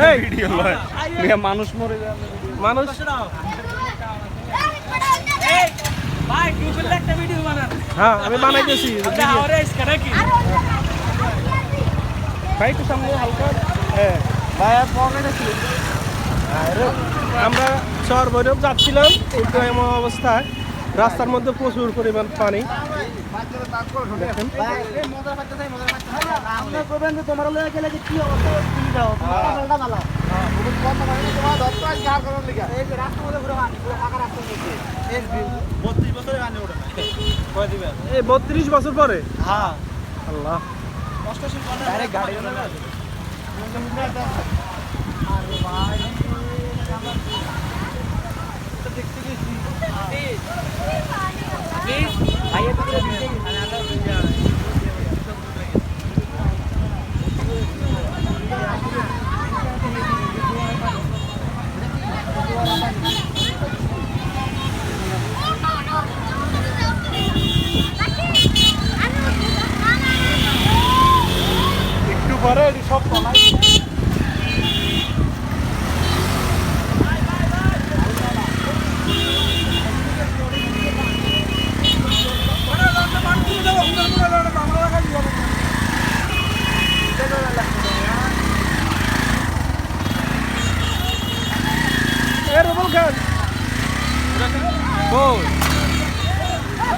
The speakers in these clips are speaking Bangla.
এই ভিডিও লয় মানুষ মরে যাবে মানুষ ভাই গুগলে একটা ভিডিও বানান হ্যাঁ আমি বানাইতেছি ভাই একটু সামনে হালকা হ্যাঁ ভাই আর পকেটে ছিল আমরা চর ভৈরব যাচ্ছিলাম একটু এমন অবস্থায় রাস্তার মধ্যে প্রচুর পরিমাণ পানি এই 32 বছর পরে হ্যাঁ আল্লাহ একটু পরে সব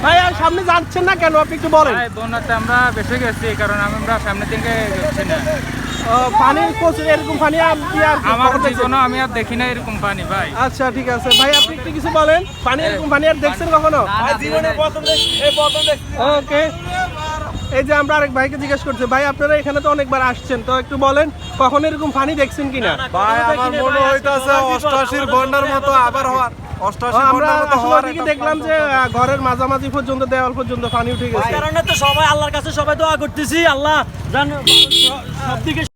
ভাই আর সামনে যাচ্ছেন না কেন আপনি একটু বলেন বন্যাতে আমরা বেঁচে গেছি কারণ আমরা সামনে থেকে যাচ্ছি না পানি প্রচুর এরকম পানি আমার জীবনে আমি আর দেখি না এরকম পানি ভাই আচ্ছা ঠিক আছে ভাই আপনি একটু কিছু বলেন পানি এরকম পানি আর দেখছেন কখনো ওকে এই যে আমরা আরেক ভাইকে জিজ্ঞেস করছি ভাই আপনারা এখানে তো অনেকবার আসছেন তো একটু বলেন কখন এরকম পানি দেখছেন কিনা ভাই আমার মনে হইতাছে 88 বন্যার মতো আবার হওয়ার 88 আমরা বন্যার মতো আসলে হওয়ার ওদিকে দেখলাম যে ঘরের মাঝামাঝি পর্যন্ত দেওয়াল পর্যন্ত পানি উঠে গেছে কারণে তো সবাই আল্লাহর কাছে সবাই দোয়া করতেছি আল্লাহ জান সব দিকে